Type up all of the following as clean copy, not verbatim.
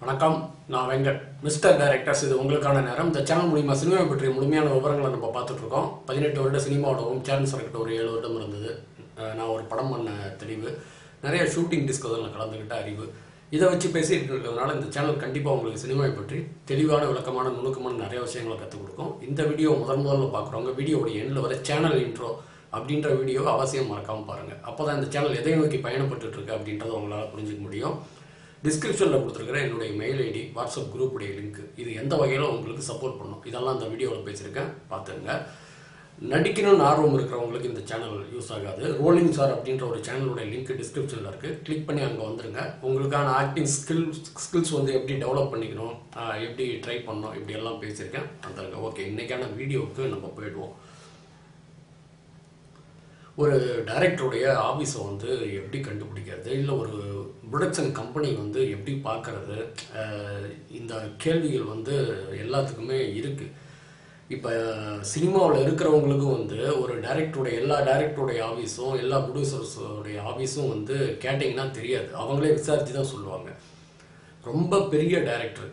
வணக்கம். நான் Venkat, mister directors. இது உங்களுக்கான நேரம். இந்த சேனல் மூலிமா சினிமா பற்றிய முழுமையான விவரங்களை நம்ம பார்த்துட்டு இருக்கோம். 18 வருட சினிமாவோடவும் சேனல் சரக்கிட்ட ஒரு 7 வருடம் இருந்தது. நான் ஒரு படம் பண்ண தெளிவு, நிறைய ஷூட்டிங் டிஸ்கஷனில் கலந்துக்கிட்ட அறிவு, இதை வச்சு பேசிட்டு இருக்கிறதுனால இந்த சேனல் கண்டிப்பாக உங்களுக்கு சினிமாவை பற்றி தெளிவான விளக்கமான நுணுக்கமான நிறைய விஷயங்களை கற்றுக் கொடுக்கும். இந்த வீடியோ முதல்ல பார்க்குறவங்க வீடியோடைய எண்ணில் வர சேனல் இன்ட்ரோ அப்படின்ற வீடியோவை அவசியம் மறக்காமல் பாருங்கள். அப்போ தான் இந்த சேனல் எதை நோக்கி பயணப்பட்டு இருக்கு அப்படின்றத உங்களால் புரிஞ்சிக்க முடியும். டிஸ்கிரிப்ஷனில் கொடுத்துருக்கிற என்னுடைய மெயில் ஐடி, வாட்ஸ்அப் குரூப்புடைய லிங்க், இது எந்த வகையில் உங்களுக்கு சப்போர்ட் பண்ணும் இதெல்லாம் இந்த வீடியோவில் பேசியிருக்கேன், பார்த்துங்க. நடிக்கணும்னு ஆர்வம் இருக்கிறவங்களுக்கு இந்த சேனல் யூஸ் ஆகாது. ரோலிங் சார் அப்படின்ற ஒரு சேனலுடைய லிங்க் டிஸ்கிரிப்ஷனில் இருக்குது. கிளிக் பண்ணி அங்கே வந்துடுங்க. உங்களுக்கான ஆக்டிங் ஸ்கில்ஸ் வந்து எப்படி டெவலப் பண்ணிக்கணும், எப்படி ட்ரை பண்ணணும், இப்படி எல்லாம் பேசியிருக்கேன், வந்துடுங்க. ஓகே, இன்றைக்கான வீடியோவுக்கு நம்ம போயிடுவோம். ஒரு டைரக்டருடைய ஆஃபீஸை வந்து எப்படி கண்டுபிடிக்கிறது, இல்லை ஒரு ப்ரொடக்ஷன் கம்பெனி வந்து எப்படி பார்க்கறது, இந்த கேள்விகள் வந்து எல்லாத்துக்குமே இருக்குது. இப்போ சினிமாவில் இருக்கிறவங்களுக்கும் வந்து ஒரு எல்லா டைரக்டருடைய ஆஃபீஸும் எல்லா ப்ரொடியூசர்ஸோடைய ஆஃபீஸும் வந்து கேட்டிங்கன்னா தெரியாது. அவங்களே விசாரித்து தான் சொல்லுவாங்க. ரொம்ப பெரிய டைரக்டர்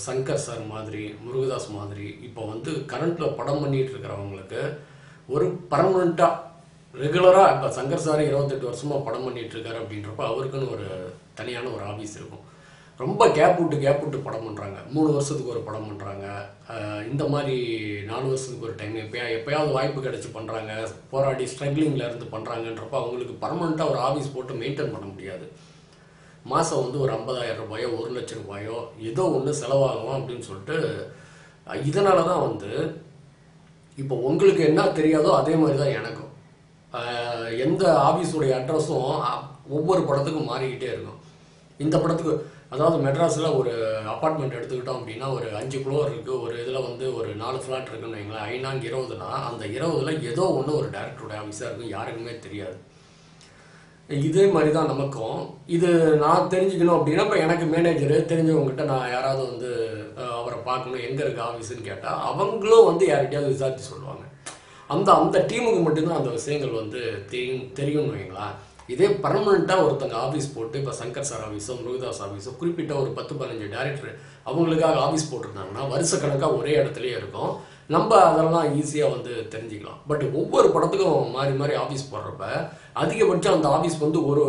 சங்கர் சார் மாதிரி, முருகதாஸ் மாதிரி இப்போ வந்து கரண்ட்டில் படம் பண்ணிகிட்டு இருக்கிறவங்களுக்கு ஒரு பர்மனெண்ட்டாக ரெகுலராக, இப்போ சங்கர் சார் 28 வருஷமாக படம் பண்ணிகிட்டு இருக்காரு அப்படின்றப்ப அவருக்குன்னு ஒரு தனியான ஒரு ஆஃபீஸ் இருக்கும். ரொம்ப கேப் விட்டு படம் பண்ணுறாங்க. 3 வருஷத்துக்கு ஒரு படம் பண்ணுறாங்க. இந்த மாதிரி 4 வருஷத்துக்கு ஒரு டைம் எப்போயாவது வாய்ப்பு கிடச்சி பண்ணுறாங்க. போராடி ஸ்ட்ரகிளிங்கில் இருந்து பண்ணுறாங்கன்றப்ப அவங்களுக்கு பர்மனெண்ட்டாக ஒரு ஆஃபீஸ் போட்டு மெயின்டைன் பண்ண முடியாது. மாதம் வந்து ஒரு 50,000 ரூபாயோ 1 லட்சம் ரூபாயோ ஏதோ ஒன்று செலவாகும் அப்படின்னு சொல்லிட்டு, இதனால தான் வந்து இப்போ உங்களுக்கு என்ன தெரியாதோ அதே மாதிரி தான் எனக்கும். எந்த ஆஃபீஸுடைய அட்ரஸும் ஒவ்வொரு படத்துக்கும் மாறிக்கிட்டே இருக்கும். இந்த படத்துக்கு, அதாவது மெட்ராஸில் ஒரு அப்பார்ட்மெண்ட் எடுத்துக்கிட்டோம் அப்படின்னா ஒரு 5 ஃப்ளோர் இருக்குது. ஒரு இதில் வந்து ஒரு 4 ஃப்ளாட் இருக்குன்னு வைங்களேன். 5 20னா அந்த 20ல் ஏதோ ஒன்று ஒரு டைரக்டருடைய ஆஃபீஸாக இருக்கும், யாருக்குமே தெரியாது. இதே மாதிரி தான் நமக்கும். இது நான் தெரிஞ்சுக்கணும் அப்படின்னா இப்போ எனக்கு மேனேஜரு தெரிஞ்சவங்ககிட்ட நான் யாராவது வந்து அவரை பார்க்கணும், எங்கே இருக்குது ஆஃபீஸுன்னு கேட்டால் அவங்களும் வந்து யார்கிட்டயாவது விசாரித்து சொல்லுவாங்க. அந்த டீமுக்கு மட்டும்தான் அந்த விஷயங்கள் வந்து தெரியும்னு வைங்களா. இதே பர்மனெண்ட்டாக ஒருத்தங்க ஆஃபீஸ் போட்டு, இப்போ சங்கர் சார் ஆஃபீஸோ முருகதாஸ் ஆஃபீஸோ குறிப்பிட்ட ஒரு 10-15 டைரக்டர் அவங்களுக்காக ஆஃபீஸ் போட்டிருந்தாங்கன்னா வருஷக்கணக்காக ஒரே இடத்துலையே இருக்கும். நம்ம அதெல்லாம் ஈஸியாக வந்து தெரிஞ்சுக்கலாம். பட் ஒவ்வொரு படத்துக்கும் மாறி மாறி ஆஃபீஸ் போடுறப்ப அதிகபட்சம் அந்த ஆஃபீஸ் வந்து ஒரு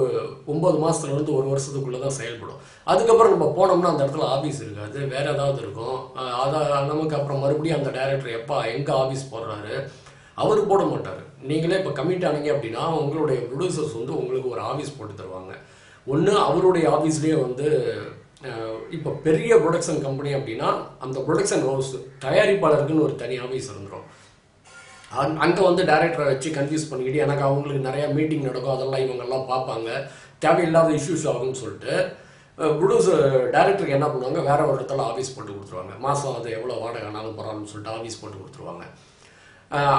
9 மாதத்துலேருந்து 1 வருஷத்துக்குள்ளே தான் செயல்படும். அதுக்கப்புறம் நம்ம போனோம்னா அந்த இடத்துல ஆஃபீஸ் இருக்காது, வேற ஏதாவது இருக்கும். அதை நமக்கு அப்புறம் மறுபடியும் அந்த டைரக்டர் எங்கே ஆஃபீஸ் போடுறாரு அவர் போட மாட்டார். நீங்களே இப்போ கமிட் ஆனீங்க அப்படின்னா உங்களுடைய ப்ரொடியூசர்ஸ் வந்து உங்களுக்கு ஒரு ஆஃபீஸ் போட்டு தருவாங்க. ஒன்று அவருடைய ஆஃபீஸ்லேயே வந்து, இப்போ பெரிய ப்ரொடக்ஷன் கம்பெனி அப்படின்னா அந்த ப்ரொடக்ஷன் ஹவுஸ் தயாரிப்பாளருக்குன்னு ஒரு தனி ஆஃபீஸ் இருந்துடும். அங்கே வந்து டைரக்டரை வச்சு கன்ஃபியூஸ் பண்ணிக்கிட்டு எனக்கு அவங்களுக்கு நிறையா மீட்டிங் நடக்கும், அதெல்லாம் இவங்கெல்லாம் பார்ப்பாங்க, தேவையில்லாத இஷ்யூஸ் ஆகும்னு சொல்லிட்டு ப்ரொடியூசர் டைரக்டருக்கு என்ன பண்ணுவாங்க, வேற ஒரு இடத்துல ஆஃபீஸ் போட்டு கொடுத்துருவாங்க. மாதம் அது எவ்வளோ வாடகை ஆனாலும் பரவாயில்லன்னு சொல்லிட்டு ஆஃபீஸ் போட்டு கொடுத்துருவாங்க.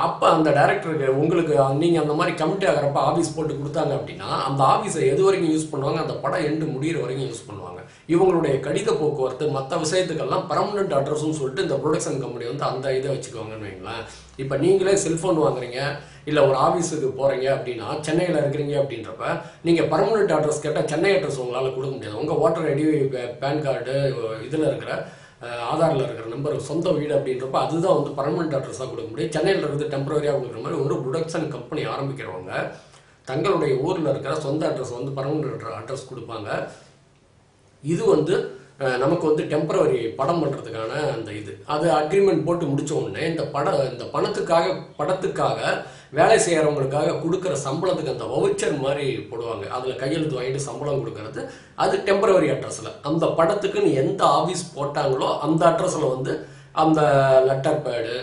அப்போ அந்த டைரக்டருக்கு உங்களுக்கு நீங்கள் அந்த மாதிரி கமிட்டி ஆகிறப்ப ஆஃபீஸ் போட்டு கொடுத்தாங்க அப்படின்னா அந்த ஆஃபீஸை எது வரைக்கும் யூஸ் பண்ணுவாங்க, அந்த படம் எண்டு முடிகிற வரைக்கும் யூஸ் பண்ணுவாங்க. இவங்களுடைய கடித போக்குவரத்து மற்ற விஷயத்துக்கெல்லாம் பர்மனெண்ட் அட்ரஸ்ன்னு சொல்லிட்டு இந்த ப்ரொடக்ஷன் கம்பெனி வந்து அந்த இதை வச்சுக்குவாங்கன்னு வைங்களேன். இப்போ நீங்களே செல்ஃபோன் வாங்குறீங்க, இல்லை ஒரு ஆஃபீஸுக்கு போகிறீங்க அப்படின்னா சென்னையில் இருக்கிறீங்க அப்படின்றப்ப நீங்கள் பர்மனெண்ட் அட்ரஸ் கேட்டால் சென்னை அட்ரஸ் உங்களால் கொடுக்க முடியாது. உங்கள் ஓட்டர் ஐடி, பேன் கார்டு, இதில் இருக்கிற ஆதாரில் இருக்கிற நம்பர், சொந்த வீடு அப்படின்றப்ப அதுதான் வந்து பர்மனெண்ட் அட்ரஸாக கொடுக்க முடியும். சென்னையில் இருந்து டெம்பரரியாக கொடுக்குற மாதிரி ஒரு ப்ரொடக்ஷன் கம்பெனி ஆரம்பிக்கிறவங்க தங்களுடைய ஊரில் இருக்கிற சொந்த அட்ரஸ் வந்து பர்மனெண்ட் அட்ரஸ் கொடுப்பாங்க. இது வந்து நமக்கு வந்து டெம்பரவரி படம் பண்ணுறதுக்கான அந்த அது அக்ரிமெண்ட் போட்டு முடித்த உடனே இந்த படத்துக்காக வேலை செய்கிறவங்களுக்காக கொடுக்குற சம்பளத்துக்கு அந்த வவுச்சர் மாதிரி போடுவாங்க. அதில் கையெழுத்து வாங்கிட்டு சம்பளம் கொடுக்கறது, அது டெம்பரவரி அட்ரஸில். அந்த படத்துக்குன்னு எந்த ஆஃபீஸ் போட்டாங்களோ அந்த அட்ரஸில் வந்து அந்த லெட்டர் பேடு,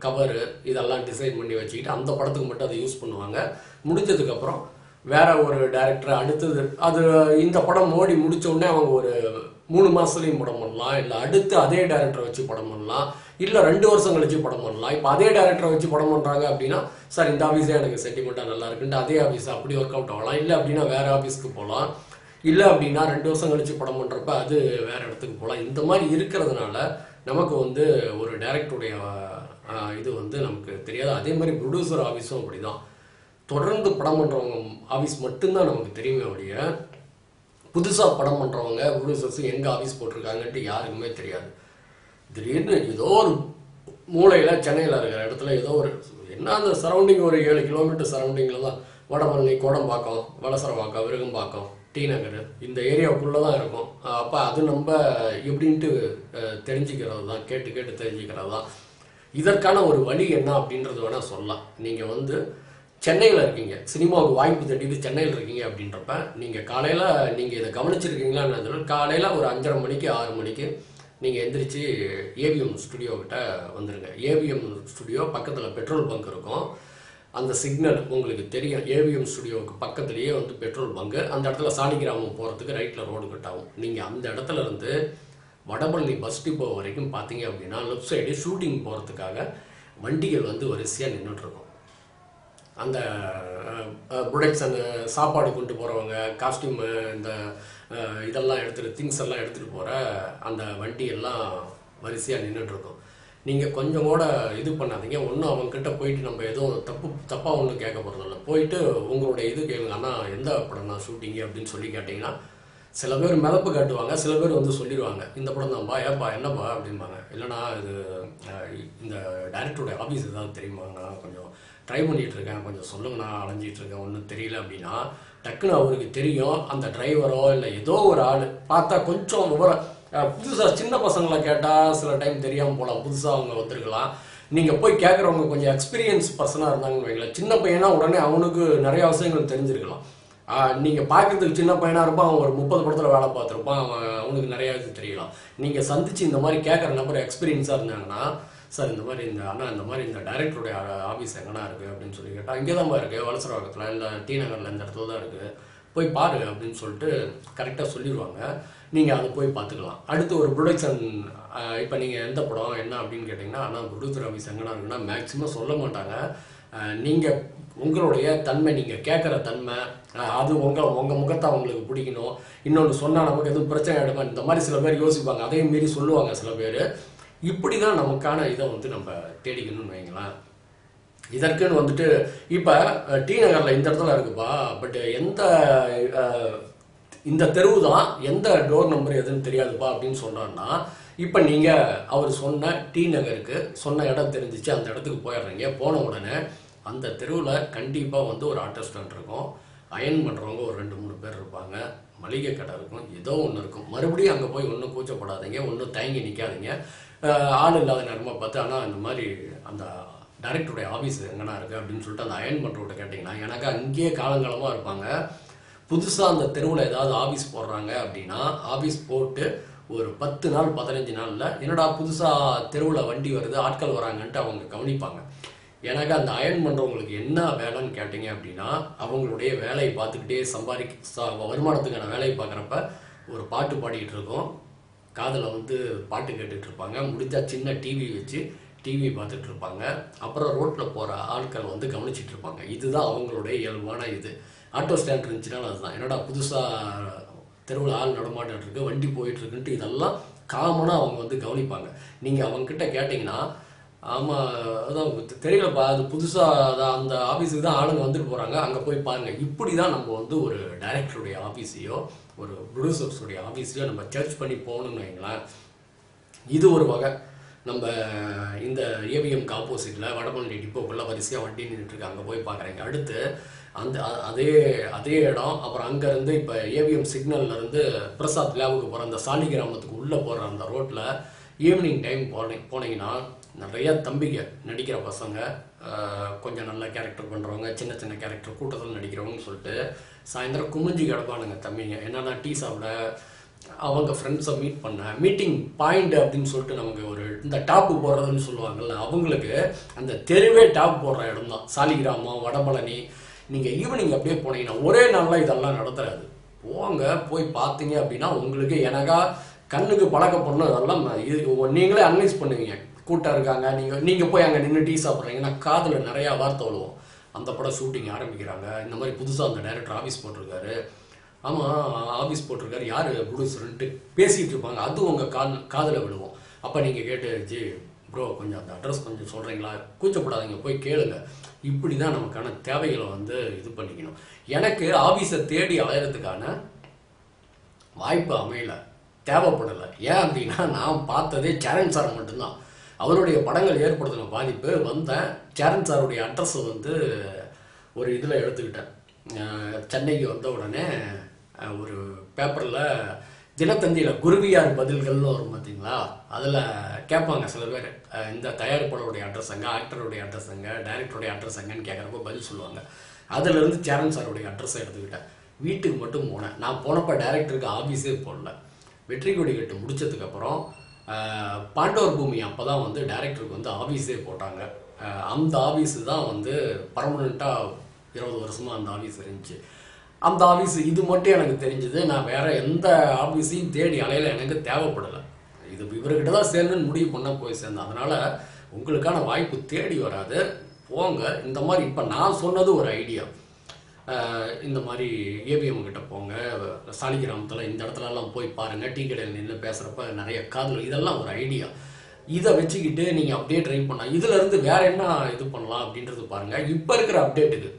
கவரு இதெல்லாம் டிசைன் பண்ணி வச்சுக்கிட்டு அந்த படத்துக்கு மட்டும் அதை யூஸ் பண்ணுவாங்க. முடிஞ்சதுக்கப்புறம் வேற ஒரு டைரக்டர் அடுத்தது, அது இந்த படம் ஓடி முடிச்ச உடனே அவங்க ஒரு 3 மாதத்துலையும் படம் பண்ணலாம், இல்லை அடுத்து அதே டைரக்டரை வச்சு படம் பண்ணலாம், இல்லை 2 வருஷம் கழிச்சு படம் பண்ணலாம். இப்போ அதே டைரக்டரை வச்சு படம் பண்ணுறாங்க அப்படின்னா சார் இந்த ஆஃபீஸே எனக்கு சென்டிமெண்ட்டாக நல்லா இருக்குன்ட்டு அதே ஆஃபீஸ் அப்படி ஒர்க் அவுட் ஆகலாம். இல்லை அப்படின்னா வேற ஆஃபீஸ்க்கு போகலாம். இல்லை அப்படின்னா 2 வருஷம் கழிச்சு படம் பண்ணுறப்ப அது வேற இடத்துக்கு போகலாம். இந்த மாதிரி இருக்கிறதுனால நமக்கு வந்து ஒரு டைரக்டருடைய இது வந்து நமக்கு தெரியாது. அதே மாதிரி ப்ரொடியூசர் ஆஃபீஸும் அப்படிதான். தொடர்ந்து படம் பண்ணுறவங்க ஆஃபீஸ் மட்டும்தான் நமக்கு தெரியுமே ஒழிய புதுசாக படம் பண்ணுறவங்க ப்ரொடியூசர்ஸ் எங்கே ஆஃபீஸ் போட்டிருக்காங்கன்ட்டு யாருக்குமே தெரியாது. திடீர்னு ஏதோ ஒரு மூளையில் சென்னையில் இருக்கிற இடத்துல ஏதோ ஒரு என்ன அந்த சரௌண்டிங் ஒரு 7 கிலோமீட்டர் சரௌண்டிங்கில் தான் வடபழனி, கோடம்பாக்கம், வலசரவாக்கம், விருகம்பாக்கம், டி நகர் இந்த ஏரியாவுக்குள்ளே தான் இருக்கும். அப்போ அது நம்ம எப்படின்ட்டு தெரிஞ்சுக்கிறது தான், கேட்டு கேட்டு தெரிஞ்சுக்கிறது தான். இதற்கான ஒரு வழி என்ன அப்படின்றது வேணால் சொல்லலாம். நீங்கள் வந்து சென்னையில் இருக்கீங்க, சினிமாவுக்கு வாய்ப்பு தேடிட்டு சென்னையில் இருக்கீங்க அப்படின்றப்ப நீங்கள் காலையில் நீங்கள் இதை கவனிச்சிருக்கீங்களான்னு காலையில் ஒரு 5:30 மணிக்கு 6 மணிக்கு நீங்கள் எந்திரிச்சு ஏவிஎம் ஸ்டுடியோ கிட்ட வந்துடுங்க. ஏவிஎம் ஸ்டுடியோ பக்கத்தில் பெட்ரோல் பங்க் இருக்கும். அந்த சிக்னல் உங்களுக்கு தெரியும். ஏவிஎம் ஸ்டுடியோவுக்கு பக்கத்துலேயே வந்து பெட்ரோல் பங்கு. அந்த இடத்துல சாலிகிராமம் போகிறதுக்கு ரைட்டில் ரோடு கட் ஆகும். நீங்கள் அந்த இடத்துல இருந்து வடபழனி பஸ் டிப்போ வரைக்கும் பார்த்தீங்க அப்படின்னா லெஃப்ட் சைடு ஷூட்டிங் போகிறதுக்காக வண்டிகள் வந்து வரிசையாக நின்றுட்டுருக்கும். அந்த ப்ரொடக்ஷன் சாப்பாடு கொண்டு போகிறவங்க, காஸ்டியூமு, இந்த இதெல்லாம் திங்ஸ் எல்லாம் எடுத்துகிட்டு போகிற அந்த வண்டியெல்லாம் வரிசையாக நின்றுட்டுருக்கும். நீங்கள் கொஞ்சம் கூட இது பண்ணாதீங்க. ஒன்றும் அவங்கக்கிட்ட போயிட்டு நம்ம எதுவும் தப்பாக ஒன்றும் கேட்க போகிறதில்ல. போயிட்டு உங்களுடைய இது கேளுங்க, ஆனால் எந்த படம் தான் ஷூட்டிங்கு அப்படின்னு சொல்லி கேட்டிங்கன்னா சில பேர் மிதப்பு காட்டுவாங்க, சில பேர் வந்து சொல்லிடுவாங்க இந்த படம் தான்ப்பா, ஏப்பா என்னப்பா அப்படிம்பாங்க. இல்லைனா இது இந்த டைரக்டருடைய ஆஃபீஸ் ஏதாவது தெரியுமாங்கண்ணா, கொஞ்சம் ட்ரை பண்ணிகிட்ருக்கேன், கொஞ்சம் சொல்லுங்கண்ணா, அலைஞ்சிட்ருக்கேன், ஒன்றும் தெரியல அப்படின்னா டக்குன்னு அவருக்கு தெரியும். அந்த டிரைவரோ இல்லை ஏதோ ஒரு ஆள் பார்த்தா கொஞ்சம் புதுசாக சின்ன பசங்களை கேட்டால் சில டைம் தெரியாமல் போகலாம், புதுசாக அவங்க வந்திருக்கலாம். நீங்கள் போய் கேட்குறவங்க கொஞ்சம் எக்ஸ்பீரியன்ஸ் பர்சனாக இருந்தாங்கன்னு வைங்களேன். சின்ன பையனா உடனே அவனுக்கு நிறைய விஷயங்கள் தெரிஞ்சிருக்கலாம். நீங்கள் பார்க்குறதுக்கு சின்ன பையனாக இருப்பான், அவன் ஒரு 30 படத்தில் வேலை பார்த்துருப்பான், அவனுக்கு நிறையா இது தெரியலாம். நீங்கள் சந்தித்து இந்த மாதிரி கேட்குற நபர் எக்ஸ்பீரியன்ஸாக இருந்தாங்கன்னா, சார் இந்த மாதிரி இந்த மாதிரி இந்த டைரக்டருடைய ஆஃபீஸ் எங்கன்னா இருக்குது அப்படின்னு சொல்லி கேட்டால், இங்கே தான் இருக்குது, வலசரவாக்கத்தில் இல்லை டி நகரில் இந்த இடத்துல தான் இருக்குது, போய் பாரு அப்படின்னு சொல்லிட்டு கரெக்டாக சொல்லிடுவாங்க. நீங்கள் அதை போய் பார்த்துக்கலாம். அடுத்து ஒரு ப்ரொடக்ஷன், இப்போ நீங்கள் எந்த படம் என்ன அப்படின்னு கேட்டிங்கன்னா, ஆனால் ப்ரொடியூசர் ஆஃபீஸ் எங்கன்னா இருக்குன்னா மேக்ஸிமம் சொல்ல மாட்டாங்க. நீங்கள் உங்களுடைய தன்மை, நீங்கள் கேட்குற தன்மை, அது உங்கள் முகத்தை அவங்களுக்கு பிடிக்கணும். இன்னொன்று சொன்னால் நமக்கு எதுவும் பிரச்சனை ஆகிடுமா, இந்த மாதிரி சில பேர் யோசிப்பாங்க. அதையும் மீறி சொல்லுவாங்க சில பேர். இப்படி தான் நமக்கான இதை வந்து நம்ம தேடிக்கணும்னு வைங்களேன். இதற்குன்னு வந்துட்டு இப்போ டி நகரில் இந்த இடத்துல இருக்குப்பா, பட் இந்த தெருவு தான், எந்த டோர் நம்பர் எதுன்னு தெரியாதுப்பா அப்படின்னு சொன்னார்னா, இப்போ நீங்கள் அவர் சொன்ன டி நகருக்கு சொன்ன இடம் தெரிஞ்சிச்சு, அந்த இடத்துக்கு போயிடுறீங்க. போன உடனே அந்த தெருவில் கண்டிப்பாக வந்து ஒரு ஆட்டோ ஸ்டாண்ட் இருக்கும், அயன் பண்ணுறவங்க ஒரு 2-3 பேர் இருப்பாங்க, மளிகை கடை இருக்கும், ஏதோ ஒன்று இருக்கும். மறுபடியும் அங்கே போய் ஒன்றும் கூச்சப்படாதீங்க, ஒன்றும் தயங்கி நிற்காதீங்க. ஆள் இல்லாத நேரமாக பார்த்து, ஆனால் இந்த மாதிரி அந்த டைரக்டருடைய ஆஃபீஸ் எங்கன்னா இருக்குது அப்படின்னு சொல்லிட்டு அந்த அயன் பண்ணுறவட்ட கேட்டிங்கன்னா, எனக்கு அங்கேயே காலங்காலமாக இருப்பாங்க. புதுசாக அந்த தெருவில் ஏதாவது ஆஃபீஸ் போடுறாங்க அப்படின்னா, ஆஃபீஸ் போட்டு ஒரு 10 நாள் 15 நாளில் என்னடா புதுசாக தெருவில் வண்டி வருது, ஆட்கள் வராங்கன்ட்டு அவங்க கவனிப்பாங்க. எனக்கு அந்த அயன் பண்ணுறவங்களுக்கு என்ன வேலைன்னு கேட்டிங்க அப்படின்னா, அவங்களுடைய வேலையை பார்த்துக்கிட்டே வருமானத்துக்கான வேலையை பார்க்குறப்ப ஒரு பாட்டு பாடிக்கிட்டு இருக்கோம், காதில் வந்து பாட்டு கேட்டுட்டு இருப்பாங்க, முடிஞ்சால் சின்ன டிவி வச்சு டிவி பார்த்துட்டு இருப்பாங்க, அப்புறம் ரோட்டில் போகிற ஆட்கள் வந்து கவனிச்சிட்டு இருப்பாங்க. இதுதான் அவங்களுடைய இயல்பான இது. ஆட்டோ ஸ்டாண்ட் இருந்துச்சுனாலும் அதுதான், என்னடா புதுசாக தெருவில் ஆள் நடமாட்டிட்டு இருக்கு, வண்டி போயிட்டுருக்குன்ட்டு இதெல்லாம் காமனாக அவங்க வந்து கவனிப்பாங்க. நீங்கள் அவங்கக்கிட்ட கேட்டிங்கன்னா, ஆமாம் அதான் தெரியலப்பா, அது புதுசாக அந்த ஆஃபீஸுக்கு தான் ஆளுங்க வந்துட்டு போகிறாங்க, அங்கே போய் பாருங்கள். இப்படி தான் நம்ம வந்து ஒரு டைரக்டருடைய ஆஃபீஸையோ ஒரு ப்ரொடியூசர்ஸுடைய ஆஃபீஸையோ நம்ம சர்ச் பண்ணி போகணும்னு வைங்களேன். இது ஒரு வகை. நம்ம இந்த ஏவிஎம்க்கு ஆப்போசிட்டில் வடபழனி டிப்போக்குள்ளே வரிசையாக வண்டி நின்றுட்டுருக்கு, அங்கே போய் பார்க்குறீங்க. அடுத்து அதே இடம், அப்புறம் அங்கேருந்து இப்போ ஏவிஎம் சிக்னல்லேருந்து பிரசாத் லேவுக்கு போகிற அந்த சாலிகிராமத்துக்கு உள்ளே போகிற அந்த ரோட்டில் ஈவினிங் டைம் போனீங்கன்னா நிறையா தம்பிங்க நடிக்கிற பசங்க, கொஞ்சம் நல்ல கேரக்டர் பண்ணுறவங்க, சின்ன சின்ன கேரக்டர் கூட்டத்தில் நடிக்கிறவங்கன்னு சொல்லிட்டு சாயந்தரம் குமிஞ்சி கிடப்பானுங்க தம்பிங்க. என்னென்னா டீ சாப்பிட, அவங்க ஃப்ரெண்ட்ஸை மீட் பண்ண, மீட்டிங் பாயிண்ட் அப்படின்னு சொல்லிட்டு நமக்கு ஒரு இந்த டாப்பு போடுறதுன்னு சொல்லுவாங்கள்ல, அவங்களுக்கு அந்த தெருவே டாப் போடுற இடம் தான் சாலிகிராமம், வடபழனி. நீங்கள் ஈவினிங் அப்படியே போனீங்கன்னா ஒரே நாளில் இதெல்லாம் நடத்துறாது. போய் பார்த்தீங்க அப்படின்னா உங்களுக்கு எனக்கா கண்ணுக்கு பழக்கப்படணும். அதெல்லாம் நீங்களே அனலைஸ் பண்ணுவீங்க. கூட்டம் இருக்காங்க, நீங்கள் போய் அங்கே நின்று டீ சாப்பிட்றீங்கன்னா காதில் நிறையா வார்த்தை விழுவோம். அந்த படம் ஷூட்டிங் ஆரம்பிக்கிறாங்க, இந்த மாதிரி புதுசாக அந்த டைரக்டர் ஆஃபீஸ் போட்டிருக்காரு, ஆமாம் ஆஃபீஸ் போட்டிருக்காரு, யார் ப்ரொடியூசர்ன்ட்டு பேசிகிட்டு இருப்பாங்க. அதுவும் உங்கள் காதில் விழுவோம். அப்போ நீங்கள் கேட்டு ஜி ப்ரோ கொஞ்சம் அந்த அட்ரஸ் கொஞ்சம் சொல்கிறீங்களா, கூச்சப்படாதீங்க, போய் கேளுங்க. இப்படி தான் நமக்கான தேவைகளை வந்து இது பண்ணிக்கணும். எனக்கு ஆஃபீஸை தேடி அலையிறதுக்கான வாய்ப்பு அமையல, தேவைப்படலை. ஏன் அப்படின்னா நான் பார்த்ததே சரண் சார் மட்டும்தான். அவருடைய படங்கள் ஏற்படுத்தின பாதிப்பு வந்தேன். சரண் சாருடைய அட்ரஸை வந்து ஒரு இதில் எடுத்துக்கிட்டேன். சென்னைக்கு வந்த உடனே ஒரு பேப்பரில் தினத்தந்தியில் குருவியார் பதில்கள்னு வரும் பார்த்தீங்களா, அதில் கேட்பாங்க சில பேர், இந்த தயாரிப்பாளருடைய அட்ரஸ் எங்க, ஆக்டருடைய அட்ரஸ் எங்க, டைரக்டருடைய அட்ரஸ் எங்கன்னு கேட்குறப்ப பதில் சொல்லுவாங்க. அதிலிருந்து சரண் சாருடைய அட்ரஸை எடுத்துக்கிட்டேன். வீட்டுக்கு மட்டும் போனேன். நான் போனப்போ டைரக்டருக்கு ஆஃபீஸே போடல. வெற்றி கொடி கட்டு முடிச்சதுக்கப்புறம் பாண்டவர் பூமி அப்போ தான் வந்து டைரக்டருக்கு வந்து ஆஃபீஸே போட்டாங்க. அந்த ஆஃபீஸு தான் வந்து பர்மனெண்ட்டாக 20 வருஷமாக அந்த ஆஃபீஸ் இருந்துச்சு. அந்த ஆஃபீஸ் இது மட்டும் எனக்கு தெரிஞ்சது. நான் வேற எந்த ஆஃபீஸையும் தேடி அலையில எனக்கு தேவைப்படலை. இது இவர்கிட்ட தான் சேர்ந்துன்னு முடிவு பண்ண போய் சேர்ந்தேன். அதனால உங்களுக்கான வாய்ப்பு தேடி வராது, போங்க. இந்த மாதிரி இப்போ நான் சொன்னது ஒரு ஐடியா. இந்த மாதிரி ஏபிஎம் கிட்ட போங்க, சாலிகிராமத்தில் இந்த இடத்துலலாம் போய் பாருங்கள், டீ கடையில் நின்று பேசுகிறப்ப நிறைய காதல், இதெல்லாம் ஒரு ஐடியா. இதை வச்சுக்கிட்டு நீங்கள் அப்படியே ட்ரை பண்ணலாம். இதுலேருந்து வேற என்ன இது பண்ணலாம் அப்படின்றது பாருங்கள். இப்போ இருக்கிற அப்டேட்டுக்கு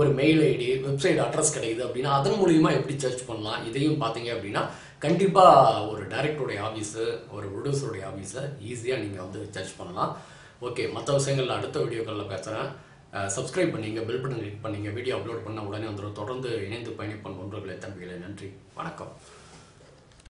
ஒரு மெயில் ஐடி, வெப்சைட் அட்ரஸ் கிடைக்குது அப்படின்னா அதன் மூலியமாக எப்படி சர்ச் பண்ணலாம், இதையும் பார்த்தீங்க அப்படின்னா கண்டிப்பாக ஒரு டைரக்டருடைய ஆஃபீஸு, ஒரு ப்ரொடியூசருடைய ஆஃபீஸை ஈஸியாக நீங்கள் வந்து சர்ச் பண்ணலாம். ஓகே, மற்ற விஷயங்களில் அடுத்த வீடியோக்களில் பேசுகிறேன். சப்ஸ்கிரைப் பண்ணிங்க, பெல் பட்டன் கிளிக் பண்ணிங்க. வீடியோ அப்லோட் பண்ண உடனே வந்துடும். தொடர்ந்து இணைந்து பயணிப்போம் நண்பர்களே, தம்பிகளே. நன்றி, வணக்கம்.